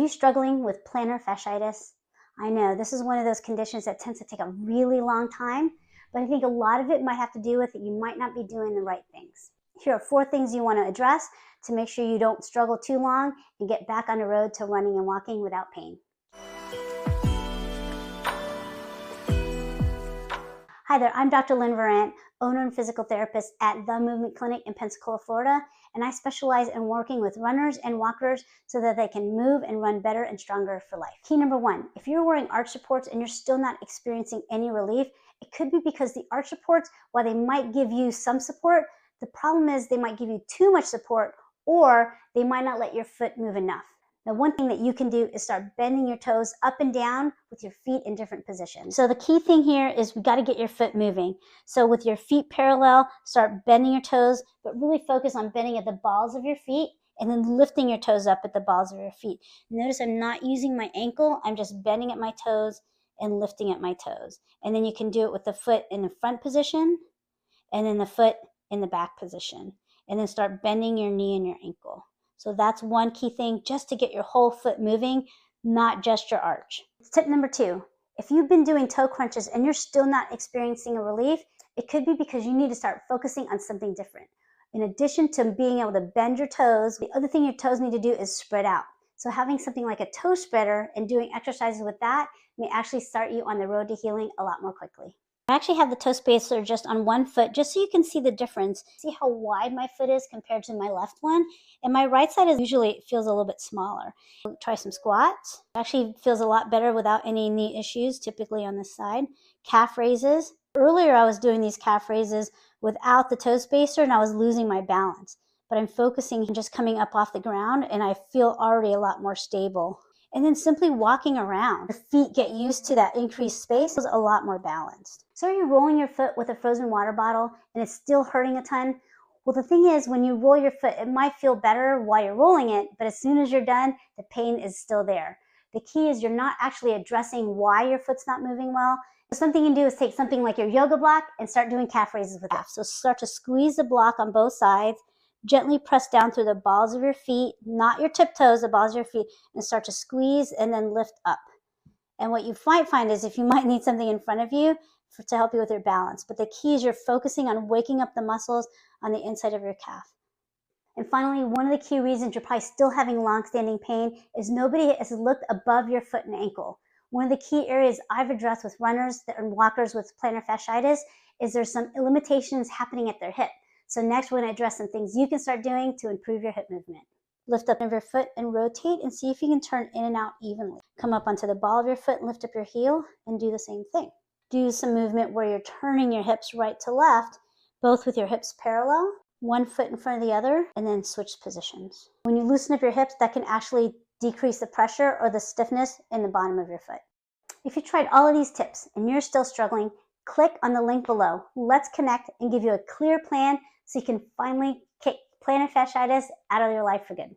you struggling with plantar fasciitis? I know this is one of those conditions that tends to take a really long time, but I think a lot of it might have to do with that you might not be doing the right things. Here are 4 things you want to address to make sure you don't struggle too long and get back on the road to running and walking without pain. Hi there, I'm Dr. Lynne Virant, owner and physical therapist at The Movement Clinic in Pensacola, Florida, and I specialize in working with runners and walkers so that they can move and run better and stronger for life. Key number 1, if you're wearing arch supports and you're still not experiencing any relief, it could be because the arch supports, while they might give you some support, the problem is they might give you too much support or they might not let your foot move enough. Now, one thing that you can do is start bending your toes up and down with your feet in different positions. So the key thing here is we got to get your foot moving. So with your feet parallel, start bending your toes, but really focus on bending at the balls of your feet and then lifting your toes up at the balls of your feet. Notice I'm not using my ankle. I'm just bending at my toes and lifting at my toes. And then you can do it with the foot in the front position and then the foot in the back position. And then start bending your knee and your ankle. So that's one key thing, just to get your whole foot moving, not just your arch. Tip number 2, if you've been doing toe crunches and you're still not experiencing a relief, it could be because you need to start focusing on something different. In addition to being able to bend your toes, the other thing your toes need to do is spread out. So having something like a toe spreader and doing exercises with that may actually start you on the road to healing a lot more quickly. I actually have the toe spacer just on one foot, just so you can see the difference. See how wide my foot is compared to my left one? And my right side is usually feels a little bit smaller. Try some squats. It actually feels a lot better without any knee issues, typically on this side. Calf raises. Earlier I was doing these calf raises without the toe spacer and I was losing my balance. But I'm focusing on just coming up off the ground and I feel already a lot more stable. And then simply walking around. Your feet get used to that increased space, is a lot more balanced. So are you rolling your foot with a frozen water bottle and it's still hurting a ton? Well, the thing is, when you roll your foot, it might feel better while you're rolling it, but as soon as you're done, the pain is still there. The key is you're not actually addressing why your foot's not moving well. So something you can do is take something like your yoga block and start doing calf raises with it. So start to squeeze the block on both sides. Gently press down through the balls of your feet, not your tiptoes, the balls of your feet, and start to squeeze and then lift up. And what you might find is if you might need something in front of you to help you with your balance. But the key is you're focusing on waking up the muscles on the inside of your calf. And finally, one of the key reasons you're probably still having long-standing pain is nobody has looked above your foot and ankle. One of the key areas I've addressed with runners and walkers with plantar fasciitis is there's some limitations happening at their hip. So next we're going to address some things you can start doing to improve your hip movement. Lift up your foot and rotate and see if you can turn in and out evenly. Come up onto the ball of your foot and lift up your heel and do the same thing. Do some movement where you're turning your hips right to left, both with your hips parallel, one foot in front of the other, and then switch positions. When you loosen up your hips, that can actually decrease the pressure or the stiffness in the bottom of your foot. If you tried all of these tips and you're still struggling, click on the link below. Let's connect and give you a clear plan so you can finally kick plantar fasciitis out of your life for good.